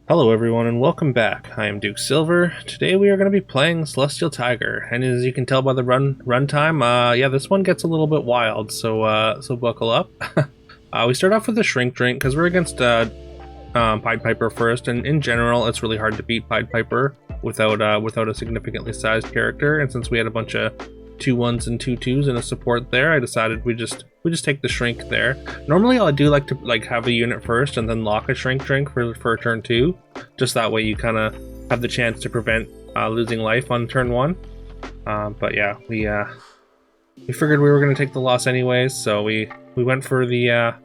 Hello everyone and welcome back. I am Duke Silver. Today we are going to be playing Celestial Tiger, and as you can tell by the runtime, yeah, this one gets a little bit wild, so buckle up. We start off with a Shrink Drink because we're against Pied Piper first, and in general it's really hard to beat Pied Piper without a significantly sized character, and since we had a bunch of 2-1s and 2-2s and a support there, I decided we just take the Shrink there. Normally I do like to have a unit first and then lock a Shrink Drink for turn 2, just that way you kind of have the chance to prevent losing life on turn 1. But yeah, we figured we were going to take the loss anyways, so we went for the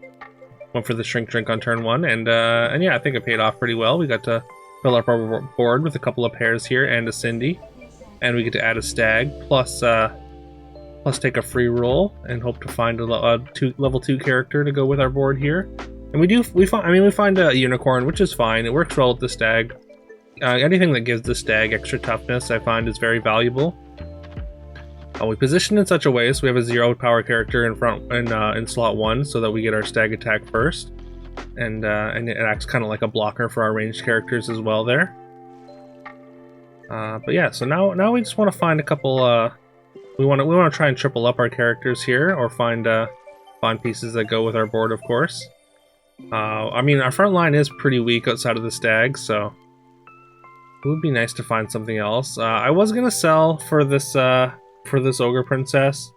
Shrink Drink on turn 1, and yeah, I think it paid off pretty well. We got to fill up our board with a couple of pairs here and a Cindy, and we get to add a Stag plus take a free roll and hope to find a level 2 character to go with our board here. And we find a Unicorn, which is fine. It works well with the Stag. Anything that gives the Stag extra toughness I find is very valuable. We position in such a way so we have a 0 power character in front in slot 1 so that we get our Stag attack first, and it acts kind of like a blocker for our ranged characters as well there. But yeah, so now we just want to find a couple. We want to try and triple up our characters here, or find pieces that go with our board, of course. I mean, our front line is pretty weak outside of the Stag, so it would be nice to find something else. I was gonna sell for this Ogre Princess,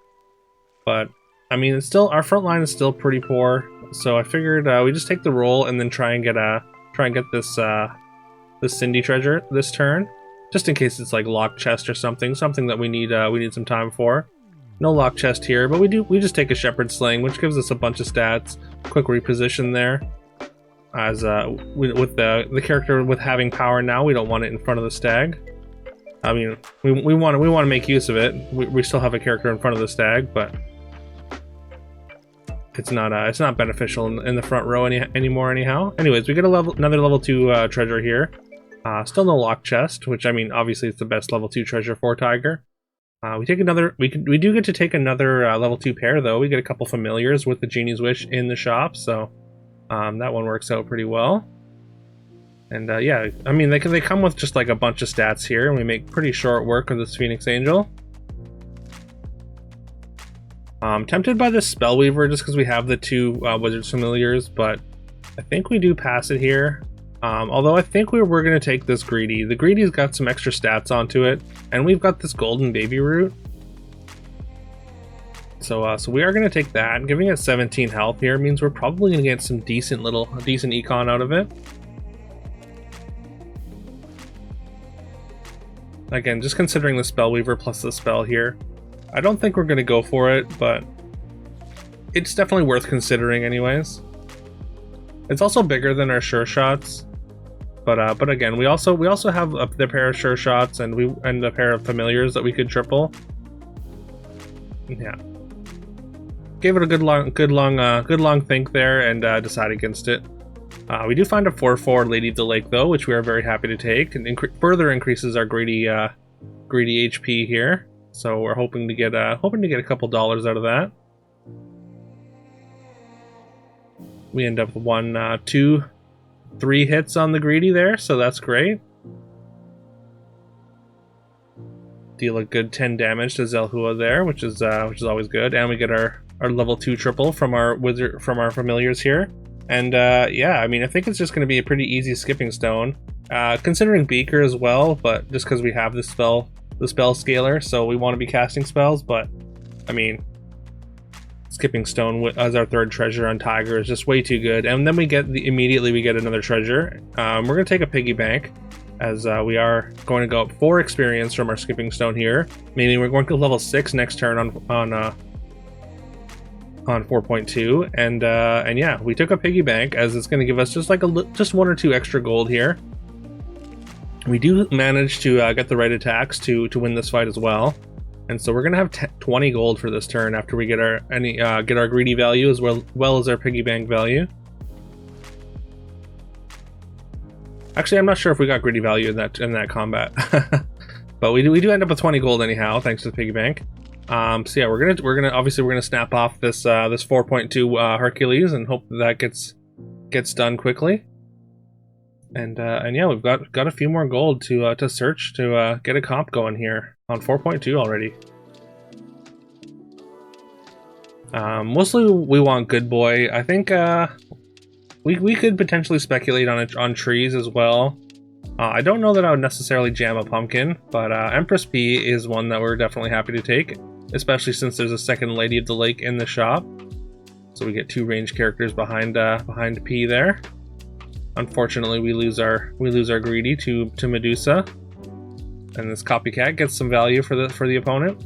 but I mean, it's still, our front line is still pretty poor, so I figured we just take the roll and then try and get this Cindy treasure this turn. Just in case it's like lock chest or something that we need some time for. No lock chest here, but we just take a Shepherd Sling, which gives us a bunch of stats. Quick reposition there. As with the character with having power now, we don't want it in front of the Stag. I mean, we want to make use of it. We still have a character in front of the Stag, but it's not beneficial in the front row anymore anyhow. Anyways, we get another level 2 treasure here. Still no lock chest, which I mean, obviously it's the best level 2 treasure for Tiger. We do get to take another level 2 pair though. We get a couple familiars with the Genie's Wish in the shop, so that one works out pretty well. And yeah, I mean they come with just like a bunch of stats here, and we make pretty short work of this Phoenix Angel. Tempted by this Spellweaver just because we have the 2 Wizard's Familiars, but I think we do pass it here. Although I think we're going to take this Greedy. The Greedy's got some extra stats onto it, and we've got this Golden Baby Root. So we are going to take that. Giving it 17 health here means we're probably going to get some decent econ out of it. Again, just considering the Spellweaver plus the spell here, I don't think we're going to go for it, but it's definitely worth considering anyways. It's also bigger than our Sure Shots. But again, we also have the pair of Sure Shots and a pair of Familiars that we could triple. Yeah, gave it a good long think there, and decide against it. We do find a 4/4 Lady of the Lake though, which we are very happy to take, and further increases our greedy HP here. So we're hoping to get a couple dollars out of that. We end up with 1, 2, 3 hits on the Greedy there, so that's great. Deal a good 10 damage to Zelhua there, which is always good, and we get our level 2 triple from our Familiars here. And yeah, I mean, I think it's just going to be a pretty easy skipping stone, considering Beaker as well, but just because we have the spell scaler, so we want to be casting spells. But I mean, Skipping Stone as our 3rd treasure on Tiger is just way too good. And then immediately we get another treasure. We're going to take a piggy bank, as we are going to go up 4 experience from our Skipping Stone here, meaning we're going to level 6 next turn on 4.2. And yeah, we took a piggy bank, as it's going to give us just 1 or 2 extra gold here. We do manage to get the right attacks to win this fight as well. And so we're gonna have 20 gold for this turn after we get our greedy value as well as our piggy bank value. Actually, I'm not sure if we got greedy value in that combat, but we do end up with 20 gold anyhow, thanks to the piggy bank. So yeah, we're gonna snap off this 4.2 Hercules and hope that gets done quickly. And yeah, we've got a few more gold to search to get a comp going here on 4.2 already. Mostly we want good boy. I think we could potentially speculate on trees as well. I don't know that I would necessarily jam a pumpkin, but Empress P is one that we're definitely happy to take, especially since there's a second Lady of the Lake in the shop. So we get 2 range characters behind P there. Unfortunately, we lose our greedy to Medusa, and this copycat gets some value for the opponent.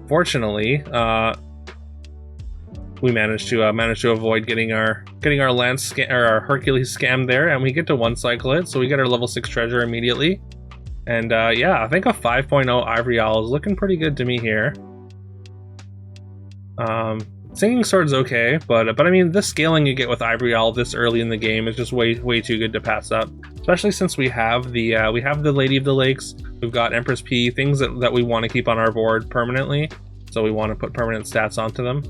Fortunately, we managed to avoid getting our Lance or our Hercules scam there, and we get to 1-cycle it, so we get our level 6 treasure immediately. And yeah, I think a 5.0 Ivory Owl is looking pretty good to me here. Singing Sword's okay, but I mean, the scaling you get with Ivory Owl this early in the game is just way too good to pass up. Especially since we have the Lady of the Lakes, we've got Empress P, things that we want to keep on our board permanently, so we want to put permanent stats onto them.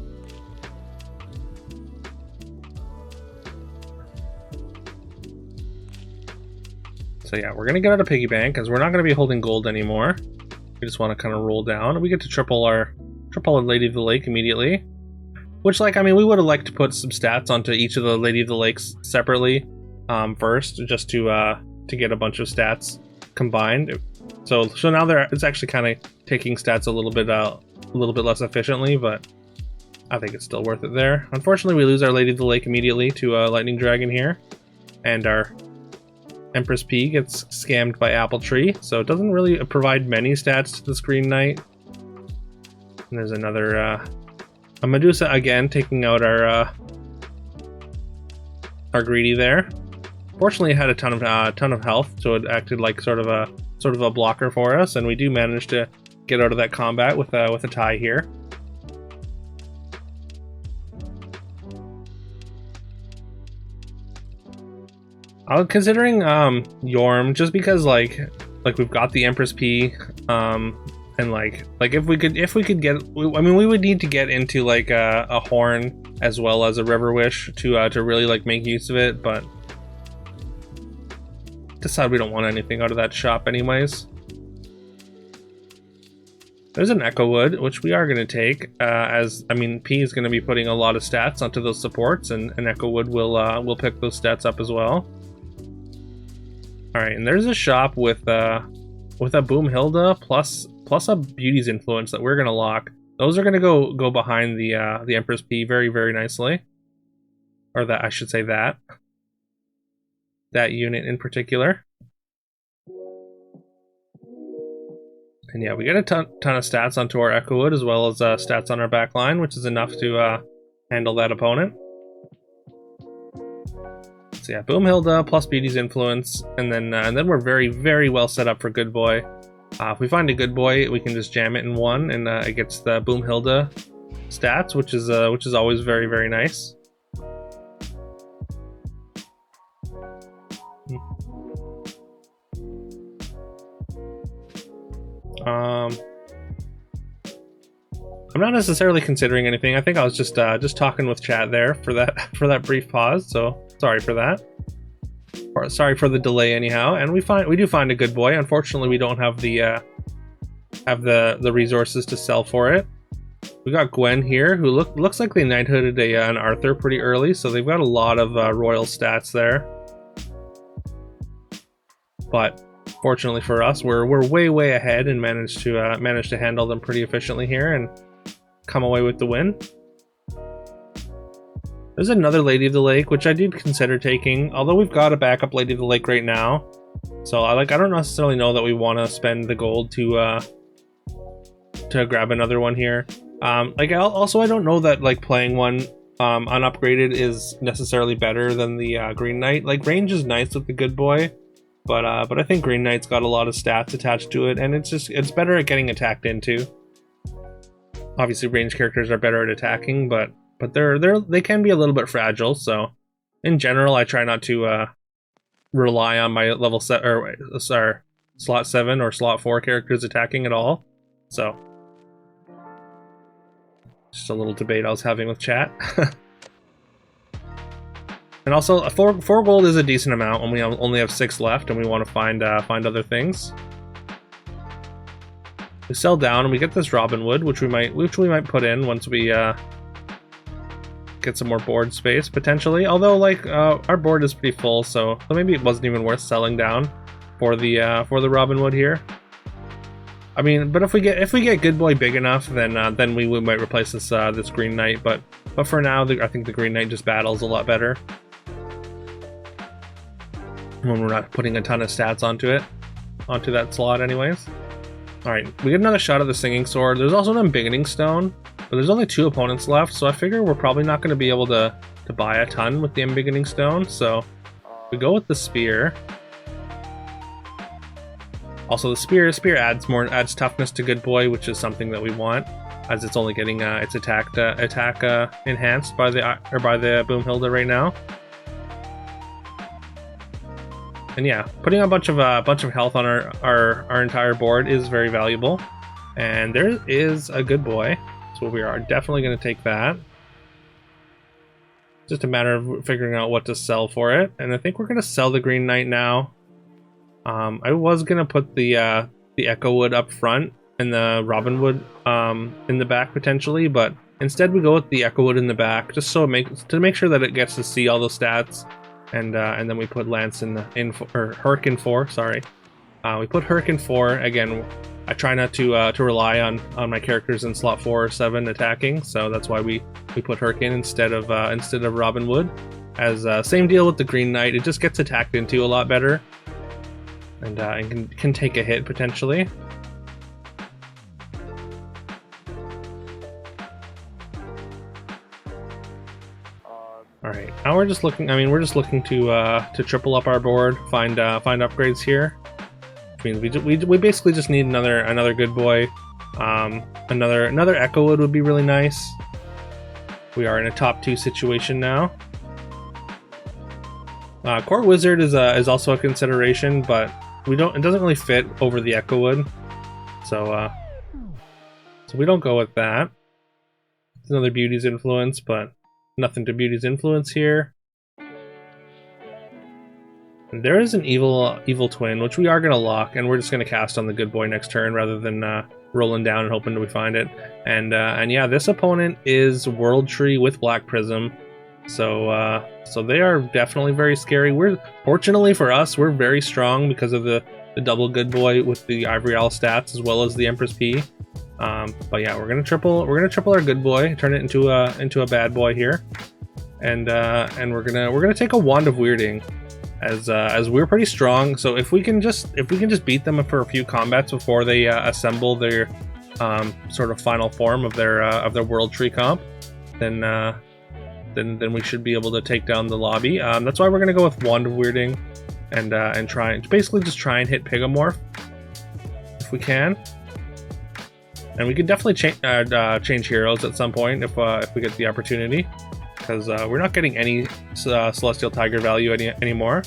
So yeah, we're gonna get out of piggy bank because we're not gonna be holding gold anymore. We just want to kind of roll down. We get to triple our Lady of the Lake immediately. Which, like, I mean, we would have liked to put some stats onto each of the Lady of the Lakes separately first, just to get a bunch of stats combined. So now it's actually kind of taking stats a little bit less efficiently, but I think it's still worth it there. Unfortunately, we lose our Lady of the Lake immediately to Lightning Dragon here, and our Empress P gets scammed by Apple Tree, so it doesn't really provide many stats to this Green Knight. And there's another a Medusa again, taking out our greedy there. Fortunately, it had a ton of health, so it acted like sort of a blocker for us, and we do manage to get out of that combat with a tie here. Considering Yorm, just because like we've got the Empress P, and like if we could get, I mean, we would need to get into like a Horn as well as a River Wish to really like make use of it, but decide we don't want anything out of that shop anyways. There's an Echo Wood, which we are going to take, as I mean, P is going to be putting a lot of stats onto those supports, and Echo Wood will pick those stats up as well. All right, and there's a shop with a Boomhilda plus a Beauty's Influence that we're gonna lock. Those are gonna go behind the Empress P very nicely, or that I should say that unit in particular. And yeah, we get a ton of stats onto our Echo Wood as well as stats on our back line, which is enough to handle that opponent. So yeah, Boomhilda plus Beauty's Influence, and then we're very well set up for Good Boy. If we find a Good Boy, we can just jam it in one, and it gets the Boomhilda stats, which is always very nice. I'm not necessarily considering anything. I think I was just talking with chat there for that brief pause. So sorry for that. Or sorry for the delay, anyhow. And we do find a Good Boy. Unfortunately, we don't have the resources to sell for it. We got Gwen here, who looks like they knighthooded an Arthur pretty early, so they've got a lot of royal stats there. But fortunately for us, we're way ahead and managed to handle them pretty efficiently here and come away with the win. There's another Lady of the Lake, which I did consider taking, although we've got a backup Lady of the Lake right now. So I don't necessarily know that we want to spend the gold to grab another one here. Also, I don't know that like playing one unupgraded is necessarily better than the Green Knight. Like, range is nice with the Good Boy, but I think Green Knight's got a lot of stats attached to it, and it's better at getting attacked into. Obviously, range characters are better at attacking, but they can be a little bit fragile. So, in general, I try not to rely on my level set or slot 7 or slot 4 characters attacking at all. So, just a little debate I was having with chat. And also, four gold is a decent amount when we only have 6 left, and we want to find other things. We sell down, and we get this Robin Wood, which we might put in once we get some more board space potentially. Although, like, our board is pretty full, so maybe it wasn't even worth selling down for the Robin Wood here. I mean, but if we get Good Boy big enough, then we might replace this Green Knight. But for now, I think the Green Knight just battles a lot better when we're not putting a ton of stats onto that slot, anyways. All right, we get another shot at the Singing Sword. There's also an Embiggening Stone, but there's only 2 opponents left, so I figure we're probably not going to be able to buy a ton with the Embiggening Stone. So we go with the Spear. Also, the Spear adds toughness to Good Boy, which is something that we want, as it's only getting its attack enhanced by the Boomhilda right now. And yeah, putting a bunch of health on our entire board is very valuable. And there is a Good Boy, so we are definitely going to take that. Just a matter of figuring out what to sell for it, and I think we're going to sell the Green Knight now. I was going to put the Echo Wood up front and the Robin Wood in the back potentially, but instead we go with the Echo Wood in the back, just so to make sure that it gets to see all the stats. And then we put Lance or Herc in 4. Sorry, we put Herc in 4 again. I try not to rely on my characters in slot 4 or 7 attacking, so that's why we put Herc in instead of Robin Wood. As same deal with the Green Knight, it just gets attacked into a lot better, and can take a hit potentially. All right, now we're just looking. I mean, we're just looking to triple up our board, find upgrades here. I mean, we basically just need another Good Boy. Another Echo Wood would be really nice. We are in a top 2 situation now. Court Wizard is also a consideration, but it doesn't really fit over the Echo Wood, so we don't go with that. It's another Beauty's Influence, but nothing to Beauty's Influence here. And there is an evil twin, which we are going to lock, and we're just going to cast on the Good Boy next turn rather than rolling down and hoping we find it. And yeah, this opponent is World Tree with Black Prism, so they are definitely very scary. Fortunately for us, we're very strong because of the double Good Boy with the Ivory Owl stats as well as the Empress P. But yeah, we're gonna triple our Good Boy, turn it into a bad boy here, and we're gonna take a Wand of Weirding, as we're pretty strong. So if we can just beat them for a few combats before they assemble their sort of final form of their World Tree comp, then we should be able to take down the lobby. That's why we're gonna go with Wand of Weirding, and basically just try and hit Pigomorph if we can. And we can definitely change heroes at some point if we get the opportunity, because we're not getting any Celestial Tiger value anymore.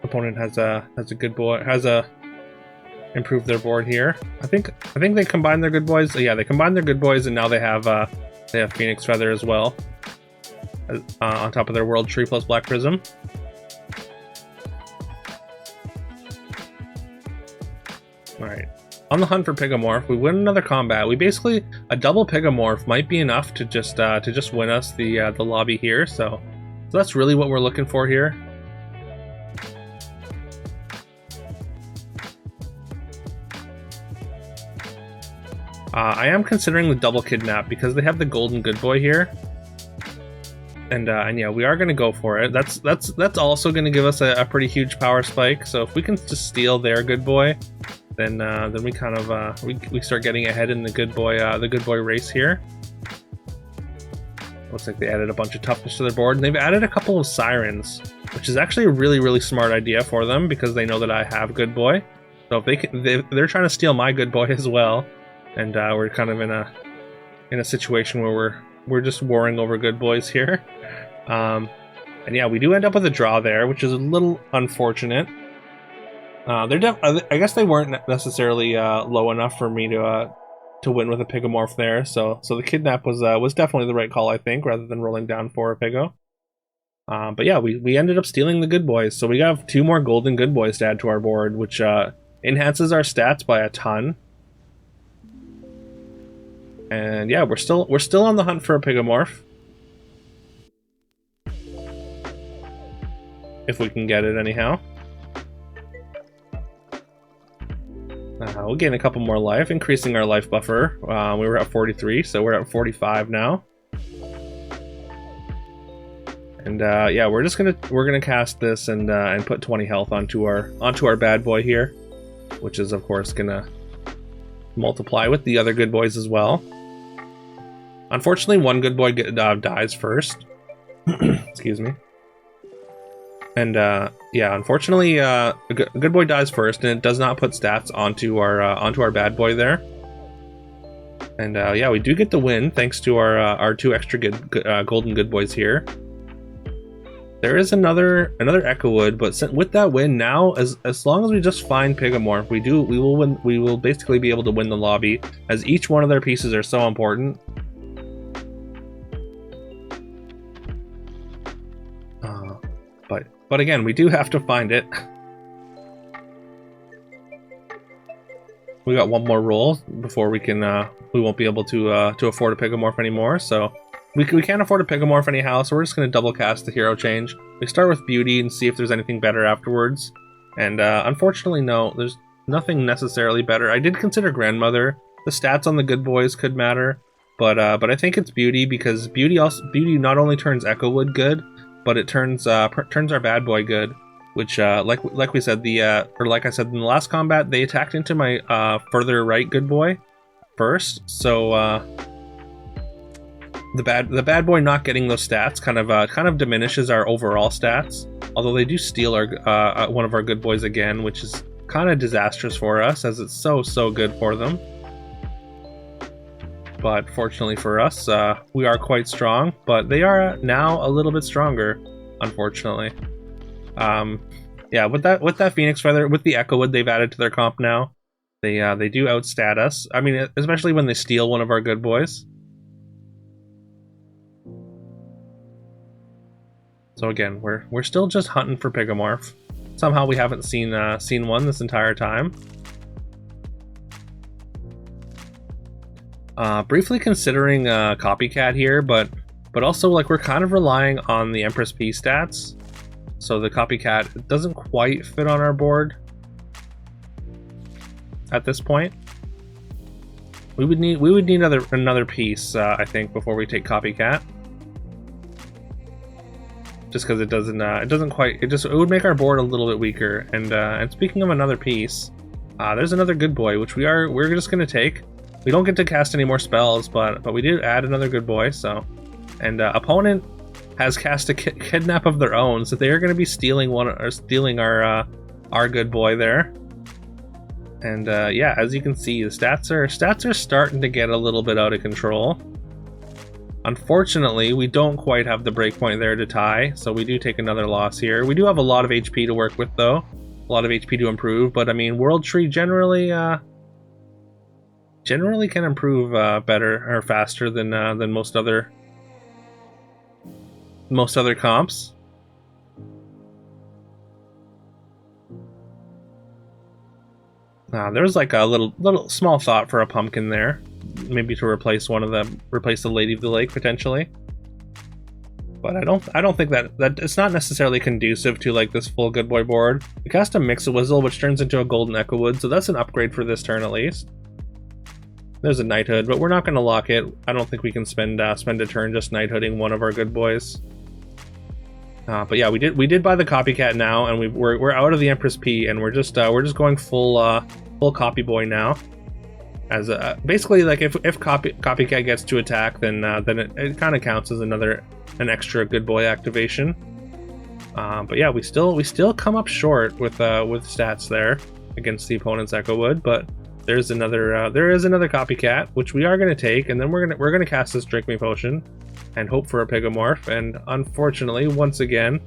Opponent has a Good Boy, improved their board here. I think they combined their Good Boys. Yeah, they combined their Good Boys, and now they have Phoenix Feather as well on top of their World Tree plus Black Prism. All right. On the hunt for Pigomorph, we win another combat. A double Pigomorph might be enough to just win us the lobby here. So that's really what we're looking for here. I am considering the double Kidnap because they have the Golden Good Boy here, and yeah, we are going to go for it. That's also going to give us a pretty huge power spike. So if we can just steal their Good Boy, then we kind of we start getting ahead in the Good Boy race here. Looks like they added a bunch of toughness to their board, and they've added a couple of Sirens, which is actually a really smart idea for them because they know that I have Good Boy. So if they're trying to steal my Good Boy as well, and we're kind of in a situation where we're just warring over Good Boys here. And yeah, we do end up with a draw there, which is a little unfortunate. I guess they weren't necessarily low enough for me to win with a Pigomorph there. So the Kidnap was definitely the right call, I think, rather than rolling down for a Pigo. But yeah, we ended up stealing the good boys, so we have 2 more golden good boys to add to our board, which enhances our stats by a ton. And yeah, we're still on the hunt for a Pigomorph. If we can get it anyhow. We'll gain a couple more life, increasing our life buffer. We were at 43, so we're at 45 now. And yeah, we're gonna cast this and put 20 health onto our bad boy here, which is of course gonna multiply with the other good boys as well. Unfortunately, one good boy dies first. Excuse me. And yeah, unfortunately, a good boy dies first, and it does not put stats onto our bad boy there. And yeah, we do get the win thanks to our 2 extra golden good boys here. There is another Echo Wood, but with that win now, as long as we just find Pigomorph, we will win. We will basically be able to win the lobby, as each one of their pieces are so important. But again, we do have to find it. We got 1 more roll before we can. We won't be able to afford a Pigomorph anymore. So we can't afford a Pigomorph anyhow. So we're just gonna double cast the hero change. We start with Beauty and see if there's anything better afterwards. And unfortunately, no, there's nothing necessarily better. I did consider Grandmother. The stats on the good boys could matter, but I think it's Beauty, because Beauty not only turns Echo Wood good, but it turns our bad boy good, which like we said, like I said in the last combat, they attacked into my further right good boy first, so the bad boy not getting those stats kind of diminishes our overall stats. Although they do steal our one of our good boys again, which is kind of disastrous for us, as it's so good for them. But fortunately for us, we are quite strong, but they are now a little bit stronger, unfortunately. Yeah, with that Phoenix Feather, with the Echo Wood they've added to their comp now, they do outstat us. I mean, especially when they steal one of our good boys. So again, we're still just hunting for Pigomorph. Somehow we haven't seen one this entire time. Briefly considering Copycat here, but also like we're kind of relying on the Empress P stats, so the Copycat doesn't quite fit on our board at this point. We would need another piece, I think, before we take Copycat, just because it would make our board a little bit weaker. And speaking of another piece, there's another good boy, which we're just gonna take. We don't get to cast any more spells, but we did add another good boy. So, and opponent has cast a kidnap of their own, so they are going to be stealing our good boy there. And yeah, as you can see, the stats are starting to get a little bit out of control. Unfortunately, we don't quite have the breakpoint there to tie, so we do take another loss here. We do have a lot of HP to work with, though, a lot of HP to improve. But I mean, World Tree generally can improve better or faster than most other comps. There's like a little small thought for a pumpkin there, maybe to replace the Lady of the Lake potentially. But I don't think that it's not necessarily conducive to like this full good boy board. We cast a Mix-a-Wizzle, which turns into a golden Echo Wood, so that's an upgrade for this turn at least. There's a Knighthood, but we're not going to lock it. I don't think we can spend a turn just Knighthooding one of our good boys. But yeah, we did buy the Copycat now, and we're out of the Empress P, and we're just going full Copy Boy now. As basically, like if Copycat gets to attack, then it kind of counts as an extra good boy activation. But yeah, we still come up short with stats there against the opponent's Echo Wood, but there is another Copycat, which we are going to take, and then we're going to cast this Drink Me Potion and hope for a Pigomorph, and unfortunately, once again,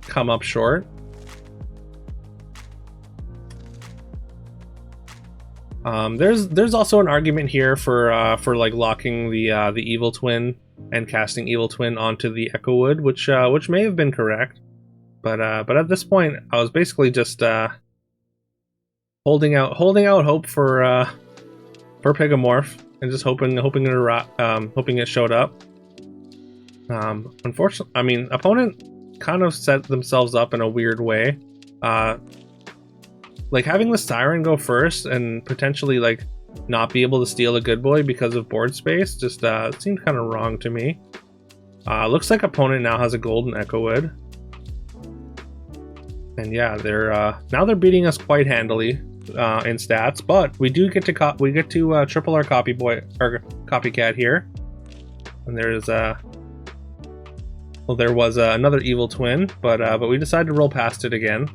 come up short. There's also an argument here for like locking the Evil Twin and casting Evil Twin onto the Echo Wood, which may have been correct, but at this point I was basically just holding out hope for Pigomorph and just hoping it showed up. Unfortunately, I mean, opponent kind of set themselves up in a weird way. Like having the Siren go first and potentially like not be able to steal a good boy because of board space just seemed kind of wrong to me. Looks like opponent now has a golden Echo Wood, and yeah, now they're beating us quite handily in stats. But we do get to triple our copycat here, and there's well, there was another Evil Twin, but we decided to roll past it again.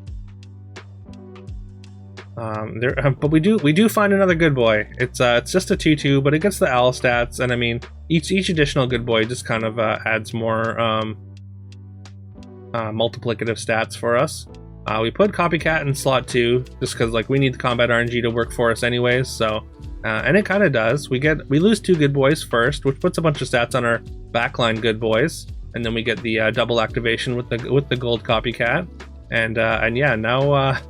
But we do find another good boy. It's just a 2/2, but it gets the owl stats, and I mean each additional good boy just kind of adds more multiplicative stats for us. We put copycat in slot 2 just because like we need the combat RNG to work for us anyways. So and it kind of does. We lose 2 good boys first, which puts a bunch of stats on our backline good boys. And then we get the double activation with the gold copycat, and yeah, now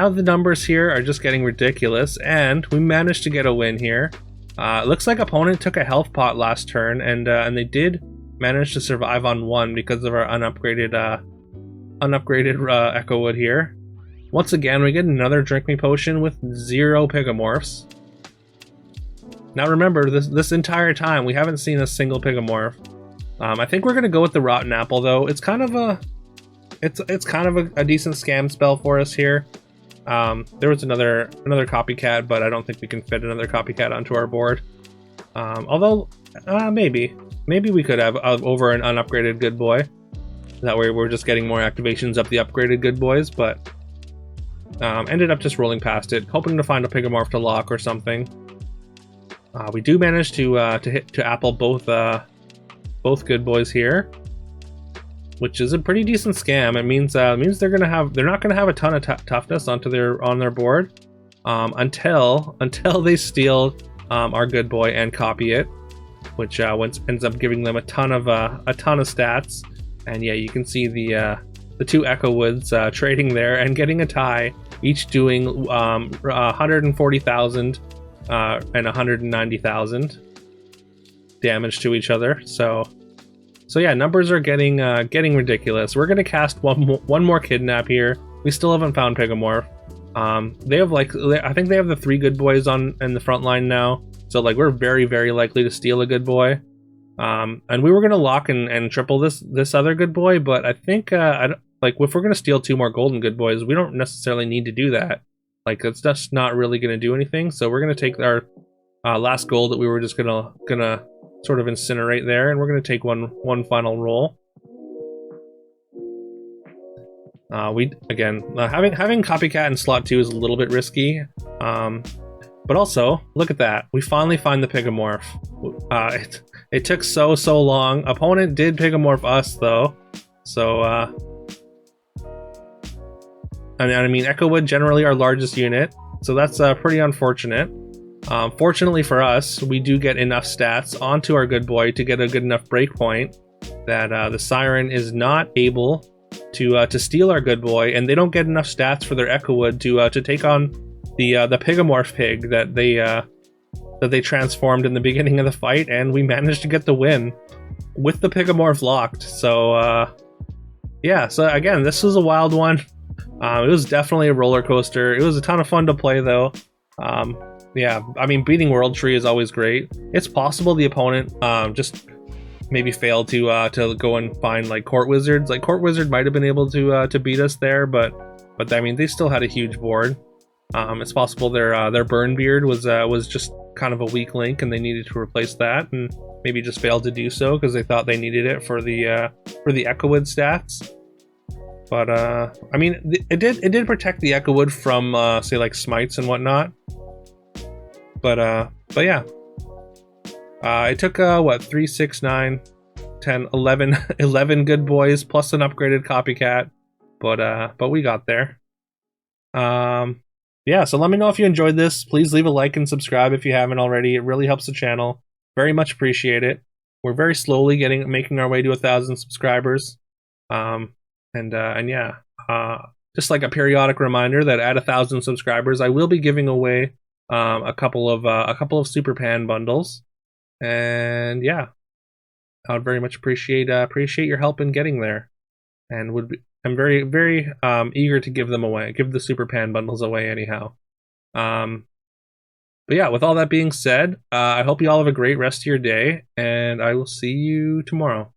the numbers here are just getting ridiculous, and we managed to get a win here. It looks like opponent took a health pot last turn, and they did manage to survive on 1 because of our unupgraded Echo Wood here. Once again, we get another Drink Me potion with 0 Pigomorphs. Now remember, this entire time we haven't seen a single Pigomorph. I think we're gonna go with the Rotten Apple though. It's kind of a decent scam spell for us here. There was another copycat, but I don't think we can fit another copycat onto our board. Although maybe we could have over an unupgraded good boy. That way we're just getting more activations up the upgraded good boys, but ended up just rolling past it, hoping to find a Pigomorph to lock or something. We do manage to apple both good boys here, which is a pretty decent scam. It means they're not gonna have a ton of toughness on their board until they steal our good boy and copy it, which ends up giving them a ton of stats. And yeah, you can see the 2 Echo Woods trading there and getting a tie, each doing 140,000 and 190,000 damage to each other. So yeah, numbers are getting ridiculous. We're gonna cast one more kidnap here. We still haven't found Pigomorph. They have I think they have the 3 good boys in the front line now. So like we're very, very likely to steal a good boy. And we were gonna lock and triple this other good boy, but I think if we're gonna steal 2 more golden good boys, we don't necessarily need to do that. Like it's just not really gonna do anything. So we're gonna take our last gold that we were just gonna sort of incinerate there, and we're gonna take one final roll. Having copycat in slot 2 is a little bit risky, but also look at that, we finally find the Pigomorph. It took so long. Opponent did Pigomorph us though, so I mean Echo Wood generally our largest unit, so that's pretty unfortunate. Fortunately for us, we do get enough stats onto our good boy to get a good enough breakpoint that the Siren is not able to steal our good boy, and they don't get enough stats for their Echo Wood to take on the Pigomorph pig that they transformed in the beginning of the fight, and we managed to get the win with the Pigomorph locked. So yeah, so again, this was a wild one. It was definitely a roller coaster. It was a ton of fun to play though. Yeah, I mean, beating World Tree is always great. It's possible the opponent just maybe failed to go and find like Court Wizards. Like Court Wizard might have been able to beat us there, but I mean they still had a huge board. It's possible their Burn Beard was just kind of a weak link, and they needed to replace that, and maybe just failed to do so because they thought they needed it for the Echo Wood stats. But I mean, it did protect the Echo Wood from say like smites and whatnot. But yeah, it took what 3, 6, 9, 10, 11 good boys plus an upgraded copycat, but we got there. Yeah, so let me know if you enjoyed this. Please leave a like and subscribe if you haven't already. It really helps the channel. Very much appreciate it. we're very slowly making our way to 1,000 subscribers. And yeah, just like a periodic reminder that at 1,000 subscribers, I will be giving away a couple of Super Pan bundles. And yeah, I would very much appreciate your help in getting there, and I'm very eager to give them away, give the Super Pan bundles away anyhow. But yeah, with all that being said, I hope you all have a great rest of your day, and I will see you tomorrow.